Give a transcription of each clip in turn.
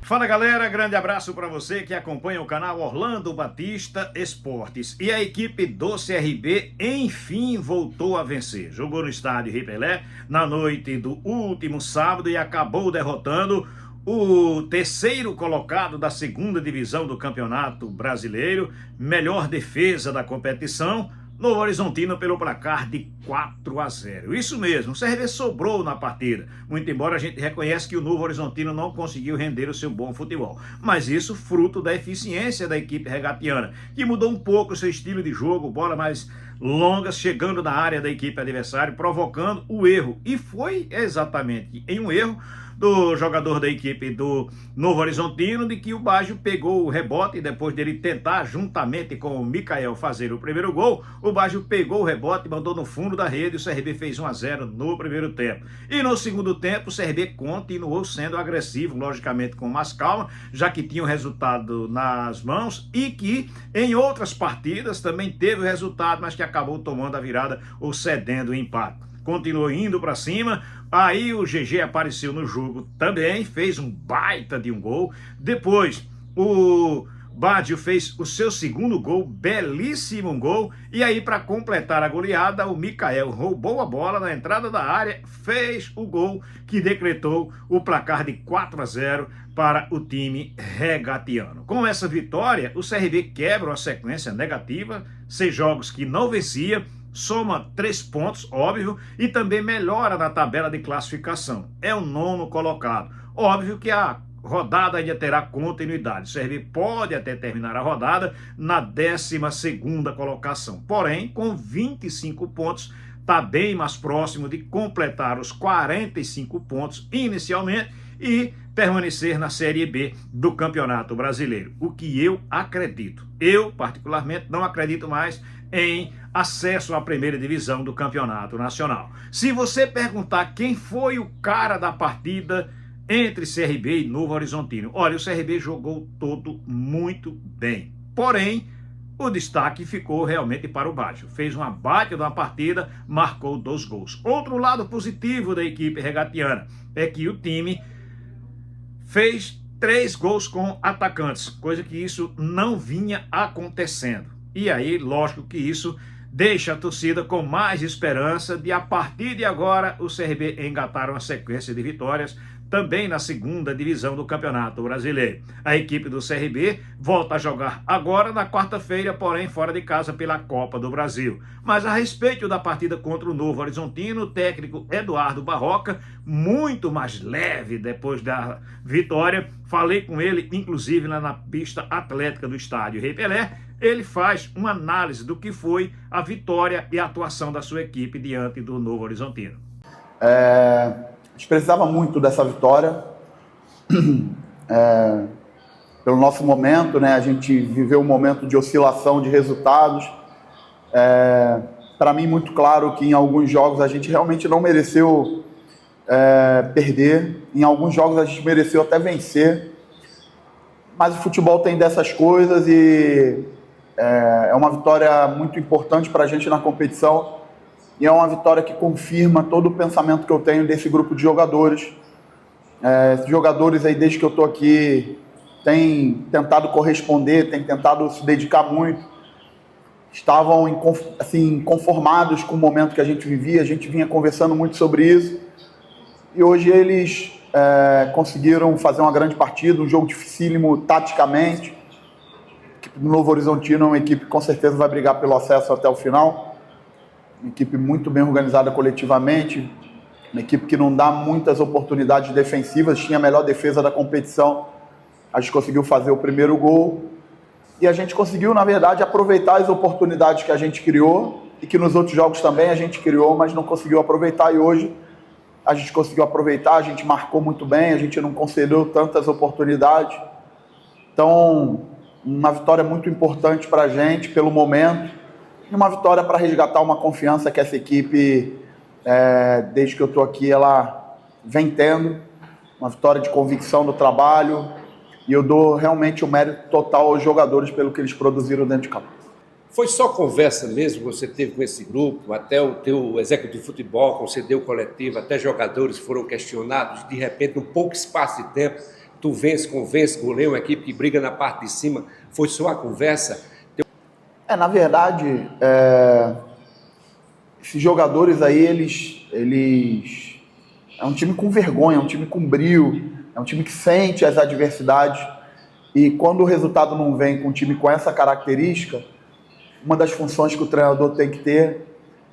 Fala galera, grande abraço para você que acompanha o canal Orlando Batista Esportes. E a equipe do CRB enfim voltou a vencer. Jogou no estádio Rei Pelé na noite do último sábado e acabou derrotando o terceiro colocado da segunda divisão do Campeonato Brasileiro, melhor defesa da competição, Novo Horizontino pelo placar de 4-0. Isso mesmo, o CRB sobrou na partida, muito embora a gente reconheça que o Novo Horizontino não conseguiu render o seu bom futebol. Mas isso fruto da eficiência da equipe regatiana, que mudou um pouco o seu estilo de jogo, bola mais longas, chegando na área da equipe adversária, provocando o erro. E foi exatamente em um erro do jogador da equipe do Novo Horizontino, de que o Baggio pegou o rebote, e depois dele tentar, juntamente com o Mikael, fazer o primeiro gol, o Baggio pegou o rebote, mandou no fundo da rede, e o CRB fez 1-0 no primeiro tempo. E no segundo tempo, o CRB continuou sendo agressivo, logicamente com mais calma, já que tinha o resultado nas mãos, e que em outras partidas também teve o resultado, mas que acabou tomando a virada ou cedendo o empate. Continuou indo para cima, aí o GG apareceu no jogo também, fez um baita de um gol. Depois o Baggio fez o seu segundo gol, belíssimo gol. E aí, para completar a goleada, o Mikael roubou a bola na entrada da área, fez o gol que decretou o placar de 4-0 para o time regatiano. Com essa vitória, o CRB quebra uma sequência negativa, 6 jogos que não vencia, soma 3 pontos, óbvio, e também melhora na tabela de classificação. É o 9º colocado. Óbvio que a rodada ainda terá continuidade. O CRB pode até terminar a rodada na 12ª colocação. Porém, com 25 pontos, está bem mais próximo de completar os 45 pontos inicialmente e permanecer na Série B do Campeonato Brasileiro. O que eu acredito. Eu, particularmente, não acredito mais em acesso à primeira divisão do Campeonato Nacional. Se você perguntar quem foi o cara da partida entre CRB e Novo Horizontino, olha, o CRB jogou todo muito bem. Porém, o destaque ficou realmente para o Baggio. Fez uma baita de uma partida, marcou 2 gols. Outro lado positivo da equipe regatiana é que o time fez 3 gols com atacantes, coisa que isso não vinha acontecendo. E aí, lógico que isso deixa a torcida com mais esperança de, a partir de agora, o CRB engatar uma sequência de vitórias também na segunda divisão do Campeonato Brasileiro. A equipe do CRB volta a jogar agora na quarta-feira, porém fora de casa pela Copa do Brasil. Mas a respeito da partida contra o Novo Horizontino, o técnico Eduardo Barroca, muito mais leve depois da vitória, falei com ele, inclusive lá na pista atlética do estádio Rei Pelé. Ele faz uma análise do que foi a vitória e a atuação da sua equipe diante do Novo Horizontino. A gente precisava muito dessa vitória, pelo nosso momento, né? A gente viveu um momento de oscilação de resultados. Para mim, muito claro que em alguns jogos a gente realmente não mereceu perder, em alguns jogos a gente mereceu até vencer, mas o futebol tem dessas coisas e é uma vitória muito importante para a gente na competição. E é uma vitória que confirma todo o pensamento que eu tenho desse grupo de jogadores. Esses jogadores aí, desde que eu estou aqui, têm tentado corresponder, têm tentado se dedicar muito. Estavam assim, conformados com o momento que a gente vivia, a gente vinha conversando muito sobre isso. E hoje eles conseguiram fazer uma grande partida, um jogo dificílimo taticamente. A equipe do Novo Horizontino é uma equipe que com certeza vai brigar pelo acesso até o final. Uma equipe muito bem organizada coletivamente, uma equipe que não dá muitas oportunidades defensivas, tinha a melhor defesa da competição. A gente conseguiu fazer o primeiro gol e a gente conseguiu, na verdade, aproveitar as oportunidades que a gente criou e que nos outros jogos também a gente criou, mas não conseguiu aproveitar. E hoje a gente conseguiu aproveitar, a gente marcou muito bem, a gente não concedeu tantas oportunidades. Então, uma vitória muito importante para a gente pelo momento. E uma vitória para resgatar uma confiança que essa equipe, desde que eu estou aqui, ela vem tendo. Uma vitória de convicção do trabalho. E eu dou realmente o mérito total aos jogadores pelo que eles produziram dentro de campo. Foi só conversa mesmo que você teve com esse grupo, até o teu executivo de futebol concedeu coletivo, até jogadores foram questionados, de repente, num pouco espaço de tempo, tu convence, goleiro, uma equipe que briga na parte de cima, foi só a conversa? Na verdade, esses jogadores aí, eles... É um time com vergonha, é um time com brio, é um time que sente as adversidades. E quando o resultado não vem com um time com essa característica, uma das funções que o treinador tem que ter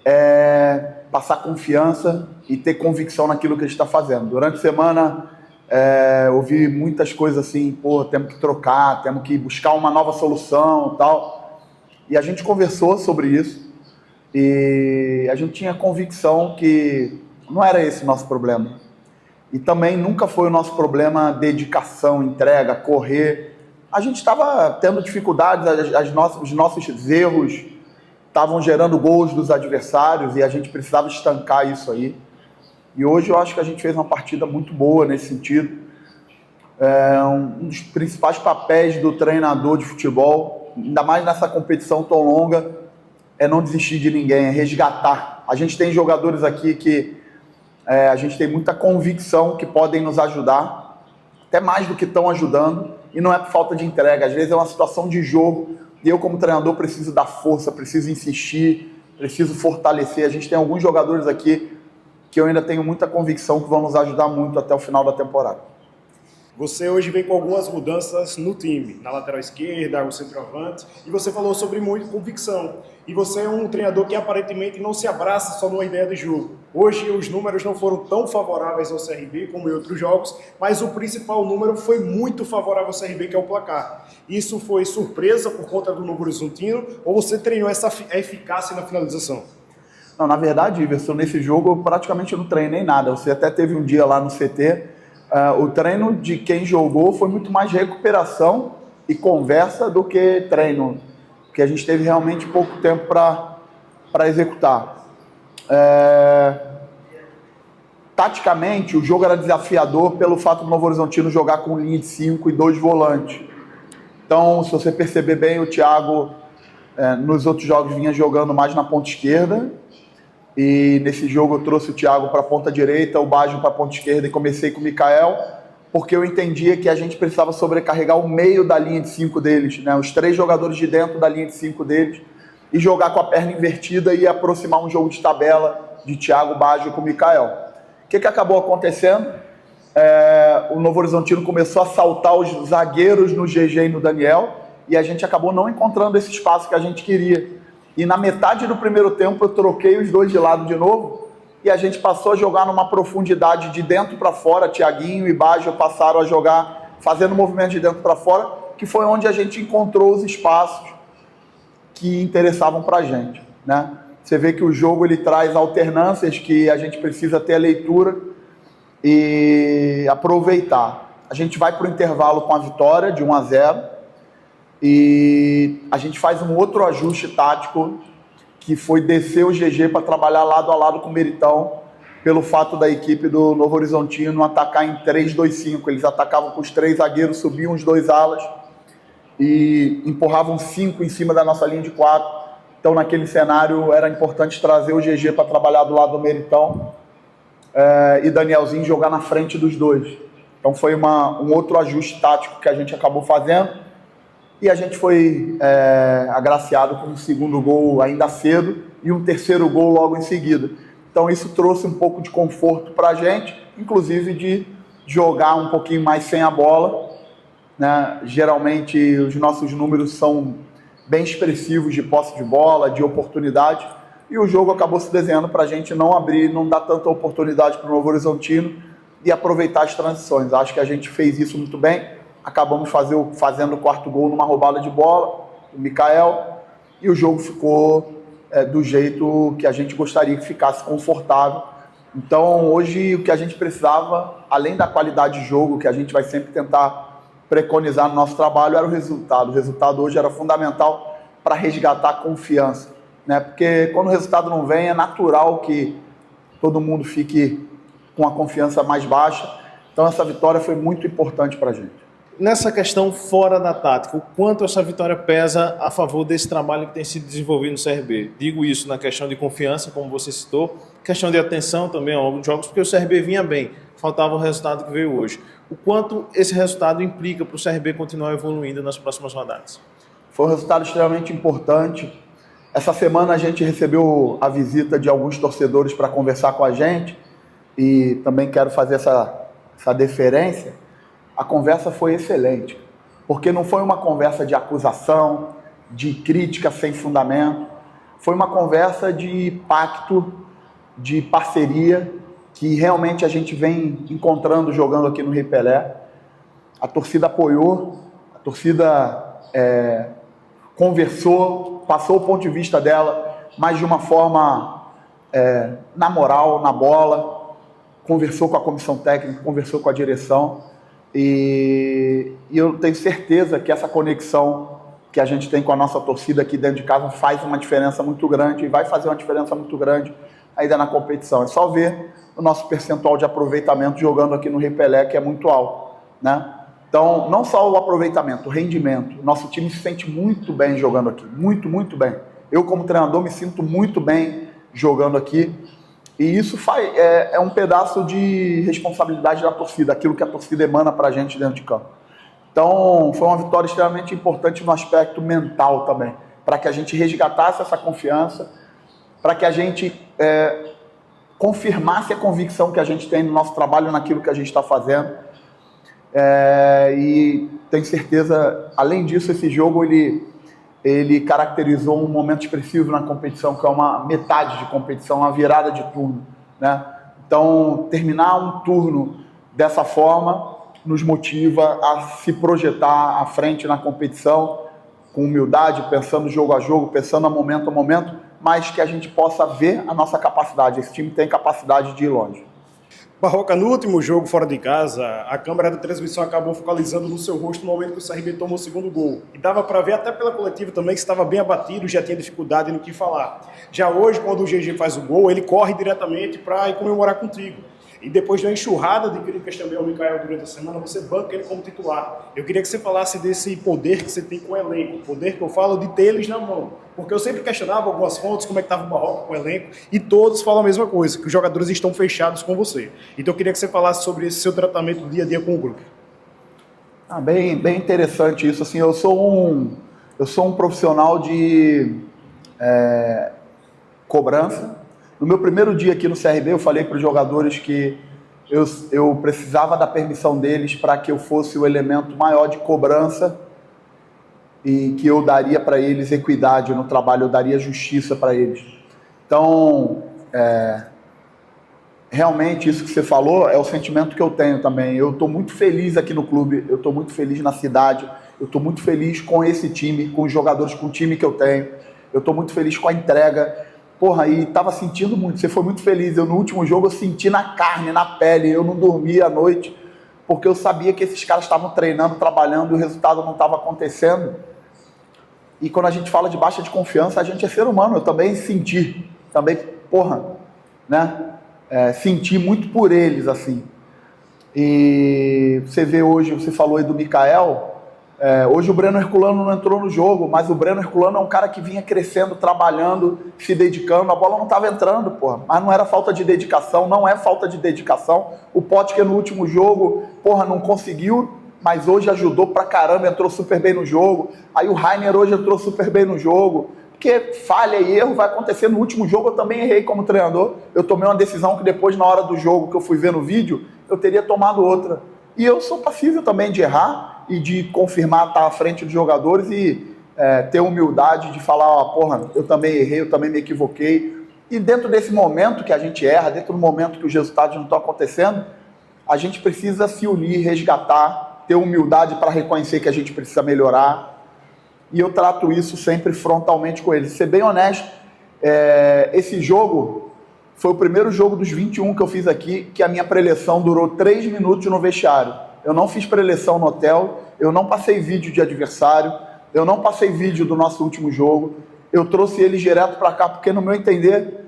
é passar confiança e ter convicção naquilo que ele está fazendo. Durante a semana, ouvi muitas coisas assim, temos que trocar, temos que buscar uma nova solução e tal. E a gente conversou sobre isso e a gente tinha convicção que não era esse o nosso problema. E também nunca foi o nosso problema dedicação, entrega, correr. A gente estava tendo dificuldades, os nossos erros estavam gerando gols dos adversários e a gente precisava estancar isso aí. E hoje eu acho que a gente fez uma partida muito boa nesse sentido. Um dos principais papéis do treinador de futebol, ainda mais nessa competição tão longa, é não desistir de ninguém, é resgatar. A gente tem jogadores aqui que a gente tem muita convicção que podem nos ajudar, até mais do que estão ajudando, e não é por falta de entrega. Às vezes é uma situação de jogo, e eu como treinador preciso dar força, preciso insistir, preciso fortalecer. A gente tem alguns jogadores aqui que eu ainda tenho muita convicção que vão nos ajudar muito até o final da temporada. Você hoje vem com algumas mudanças no time, na lateral esquerda, o centroavante, e você falou sobre muita convicção. E você é um treinador que aparentemente não se abraça só numa ideia de jogo. Hoje os números não foram tão favoráveis ao CRB como em outros jogos, mas o principal número foi muito favorável ao CRB, que é o placar. Isso foi surpresa por conta do Novo Horizontino, ou você treinou essa eficácia na finalização? Não, na verdade, Iverson, nesse jogo eu praticamente não treinei nada. Você até teve um dia lá no CT. O treino de quem jogou foi muito mais recuperação e conversa do que treino, porque a gente teve realmente pouco tempo para executar. Taticamente, o jogo era desafiador pelo fato do Novo Horizontino jogar com linha de 5 e 2 volantes. Então, se você perceber bem, o Thiago, nos outros jogos, vinha jogando mais na ponta esquerda. E nesse jogo eu trouxe o Thiago para a ponta direita, o Baggio para a ponta esquerda e comecei com o Mikael, porque eu entendia que a gente precisava sobrecarregar o meio da linha de 5 deles, né? Os 3 jogadores de dentro da linha de 5 deles, e jogar com a perna invertida e aproximar um jogo de tabela de Thiago, Baggio com o Mikael. O que acabou acontecendo? O Novo Horizontino começou a saltar os zagueiros no GG e no Daniel, e a gente acabou não encontrando esse espaço que a gente queria. E na metade do primeiro tempo eu troquei os dois de lado de novo e a gente passou a jogar numa profundidade de dentro para fora. Thiaguinho e Baggio passaram a jogar fazendo movimento de dentro para fora, que foi onde a gente encontrou os espaços que interessavam para a gente, né? Você vê que o jogo ele traz alternâncias que a gente precisa ter a leitura e aproveitar. A gente vai para o intervalo com a vitória de 1-0. E a gente faz um outro ajuste tático, que foi descer o GG para trabalhar lado a lado com o Meritão, pelo fato da equipe do Novo Horizontino atacar em 3-2-5. Eles atacavam com os 3 zagueiros, subiam os 2 alas e empurravam 5 em cima da nossa linha de 4. Então, naquele cenário, era importante trazer o GG para trabalhar do lado do Meritão e Danielzinho jogar na frente dos 2. Então, foi um outro ajuste tático que a gente acabou fazendo. E a gente foi agraciado com um segundo gol ainda cedo e um terceiro gol logo em seguida. Então isso trouxe um pouco de conforto para a gente, inclusive de jogar um pouquinho mais sem a bola, né? Geralmente os nossos números são bem expressivos de posse de bola, de oportunidade, e o jogo acabou se desenhando para a gente não abrir, não dar tanta oportunidade para o Novo Horizontino e aproveitar as transições. Acho que a gente fez isso muito bem. Acabamos fazendo o 4º gol numa roubada de bola, o Mikael, e o jogo ficou do jeito que a gente gostaria que ficasse, confortável. Então, hoje, o que a gente precisava, além da qualidade de jogo, que a gente vai sempre tentar preconizar no nosso trabalho, era o resultado. O resultado hoje era fundamental para resgatar a confiança, né? Porque quando o resultado não vem, é natural que todo mundo fique com a confiança mais baixa. Então, essa vitória foi muito importante para a gente. Nessa questão fora da tática, o quanto essa vitória pesa a favor desse trabalho que tem sido desenvolvido no CRB? Digo isso na questão de confiança, como você citou, questão de atenção também ao longo dos jogos, porque o CRB vinha bem, faltava o resultado que veio hoje. O quanto esse resultado implica para o CRB continuar evoluindo nas próximas rodadas? Foi um resultado extremamente importante. Essa semana a gente recebeu a visita de alguns torcedores para conversar com a gente e também quero fazer essa deferência. A conversa foi excelente, porque não foi uma conversa de acusação, de crítica sem fundamento, foi uma conversa de pacto, de parceria, que realmente a gente vem encontrando jogando aqui no Rei Pelé. A torcida apoiou, a torcida conversou, passou o ponto de vista dela, mas de uma forma na moral, na bola, conversou com a comissão técnica, conversou com a direção, e eu tenho certeza que essa conexão que a gente tem com a nossa torcida aqui dentro de casa faz uma diferença muito grande e vai fazer uma diferença muito grande ainda na competição. É só ver o nosso percentual de aproveitamento jogando aqui no Rei Pelé, que é muito alto, né? Então, não só o aproveitamento, o rendimento. Nosso time se sente muito bem jogando aqui, muito, muito bem. Eu, como treinador, me sinto muito bem jogando aqui. E isso é um pedaço de responsabilidade da torcida, aquilo que a torcida emana para a gente dentro de campo. Então, foi uma vitória extremamente importante no aspecto mental também, para que a gente resgatasse essa confiança, para que a gente confirmasse a convicção que a gente tem no nosso trabalho, naquilo que a gente está fazendo. E tenho certeza, além disso, esse jogo ele caracterizou um momento expressivo na competição, que é uma metade de competição, uma virada de turno, né? Então, terminar um turno dessa forma nos motiva a se projetar à frente na competição, com humildade, pensando jogo a jogo, pensando a momento, mas que a gente possa ver a nossa capacidade. Esse time tem capacidade de ir longe. Barroca, no último jogo fora de casa, a câmera da transmissão acabou focalizando no seu rosto no momento que o CRB tomou o segundo gol. E dava para ver até pela coletiva também que estava bem abatido, já tinha dificuldade no que falar. Já hoje, quando o GG faz o gol, ele corre diretamente para ir comemorar contigo. E depois de uma enxurrada de críticas também ao Mikael durante a semana, você banca ele como titular. Eu queria que você falasse desse poder que você tem com o elenco, o poder que eu falo de ter eles na mão. Porque eu sempre questionava algumas fontes, como é que estava o Barroca com o elenco, e todos falam a mesma coisa, que os jogadores estão fechados com você. Então eu queria que você falasse sobre esse seu tratamento do dia a dia com o grupo. Bem interessante isso. Assim, eu sou um profissional de cobrança. No meu primeiro dia aqui no CRB, eu falei para os jogadores que eu precisava da permissão deles para que eu fosse o elemento maior de cobrança e que eu daria para eles equidade no trabalho, eu daria justiça para eles. Então, realmente isso que você falou é o sentimento que eu tenho também. Eu estou muito feliz aqui no clube, eu estou muito feliz na cidade, eu estou muito feliz com esse time, com os jogadores, com o time que eu tenho, eu estou muito feliz com a entrega. Porra, e tava sentindo muito, você foi muito feliz. No último jogo eu senti na carne, na pele, eu não dormia à noite, porque eu sabia que esses caras estavam treinando, trabalhando, e o resultado não estava acontecendo. E quando a gente fala de baixa de confiança, a gente é ser humano, eu também senti, senti muito por eles, assim. E você vê hoje, você falou aí do Mikael, hoje o Breno Herculano não entrou no jogo, mas o Breno Herculano é um cara que vinha crescendo, trabalhando, se dedicando. A bola não estava entrando, mas não era falta de dedicação, não é falta de dedicação. O Potker no último jogo, não conseguiu, mas hoje ajudou pra caramba, entrou super bem no jogo. Aí o Rainer hoje entrou super bem no jogo. Porque falha e erro vai acontecer. No último jogo eu também errei como treinador. Eu tomei uma decisão que depois, na hora do jogo, que eu fui ver no vídeo, eu teria tomado outra. E eu sou passível também de errar e de confirmar estar à frente dos jogadores e ter humildade de falar, eu também errei, eu também me equivoquei. E dentro desse momento que a gente erra, dentro do momento que os resultados não estão acontecendo, a gente precisa se unir, resgatar, ter humildade para reconhecer que a gente precisa melhorar. E eu trato isso sempre frontalmente com eles. Ser bem honesto, esse jogo foi o primeiro jogo dos 21 que eu fiz aqui, que a minha preleção durou 3 minutos no vestiário. Eu não fiz preleção no hotel, eu não passei vídeo de adversário, eu não passei vídeo do nosso último jogo, eu trouxe eles direto para cá, porque no meu entender,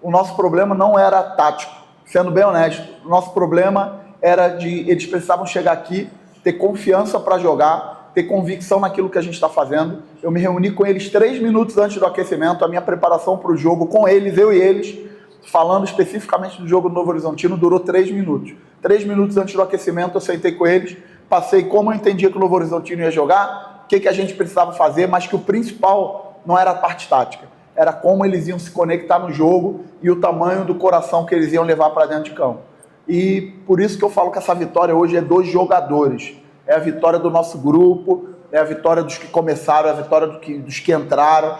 o nosso problema não era tático, sendo bem honesto, o nosso problema era eles precisavam chegar aqui, ter confiança para jogar, ter convicção naquilo que a gente está fazendo. Eu me reuni com eles 3 minutos antes do aquecimento, a minha preparação para o jogo com eles, eu e eles, falando especificamente do jogo do Novo Horizontino, durou 3 minutos. 3 minutos antes do aquecimento, eu sentei com eles, passei como eu entendia que o Novo Horizontino ia jogar, o que a gente precisava fazer, mas que o principal não era a parte tática, era como eles iam se conectar no jogo e o tamanho do coração que eles iam levar para dentro de campo. E por isso que eu falo que essa vitória hoje é dos jogadores, é a vitória do nosso grupo, é a vitória dos que começaram, é a vitória dos que entraram,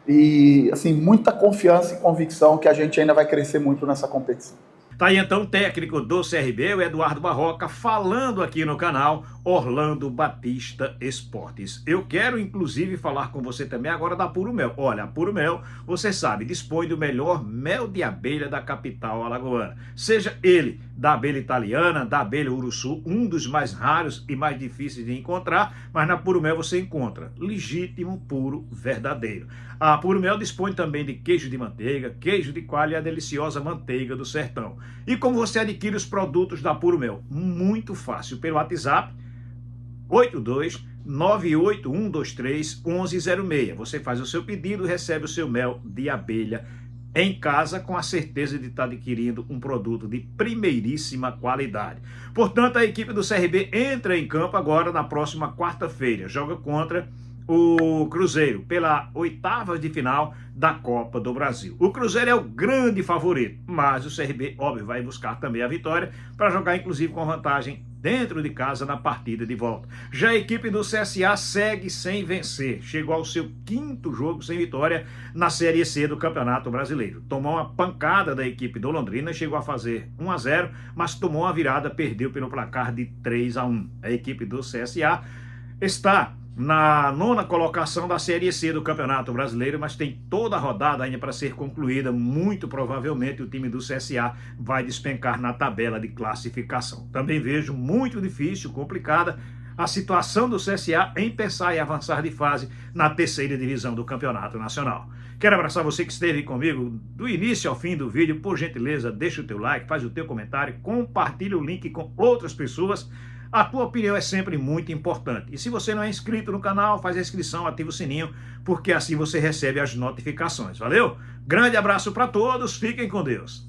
e assim, muita confiança e convicção que a gente ainda vai crescer muito nessa competição. Tá aí então o técnico do CRB, o Eduardo Barroca, falando aqui no canal Orlando Batista Esportes. Eu quero inclusive falar com você também agora da Puro Mel. Olha, a Puro Mel, você sabe, dispõe do melhor mel de abelha da capital alagoana. Seja ele da abelha italiana, da abelha uruçu, um dos mais raros e mais difíceis de encontrar, mas na Puro Mel você encontra legítimo, puro, verdadeiro. A Puro Mel dispõe também de queijo de manteiga, queijo de coalho e a deliciosa manteiga do sertão. E como você adquire os produtos da Puro Mel? Muito fácil, pelo WhatsApp 82981231106. Você faz o seu pedido, recebe o seu mel de abelha em casa com a certeza de estar adquirindo um produto de primeiríssima qualidade. Portanto, a equipe do CRB entra em campo agora na próxima quarta-feira. Joga contra o Cruzeiro pela oitava de final da Copa do Brasil. O Cruzeiro é o grande favorito, mas o CRB, óbvio, vai buscar também a vitória para jogar inclusive com vantagem dentro de casa na partida de volta. Já a equipe do CSA segue sem vencer, chegou ao seu 5º jogo sem vitória na Série C do Campeonato Brasileiro. Tomou uma pancada da equipe do Londrina, chegou a fazer 1-0, mas tomou uma virada, perdeu pelo placar de 3-1. A equipe do CSA está na 9ª colocação da Série C do Campeonato Brasileiro, mas tem toda a rodada ainda para ser concluída. Muito provavelmente o time do CSA vai despencar na tabela de classificação. Também vejo muito difícil, complicada, a situação do CSA em pensar em avançar de fase na 3ª divisão do Campeonato Nacional. Quero abraçar você que esteve comigo do início ao fim do vídeo. Por gentileza, deixa o teu like, faz o teu comentário, compartilha o link com outras pessoas. A tua opinião é sempre muito importante. E se você não é inscrito no canal, faz a inscrição, ativa o sininho, porque assim você recebe as notificações. Valeu? Grande abraço para todos, fiquem com Deus.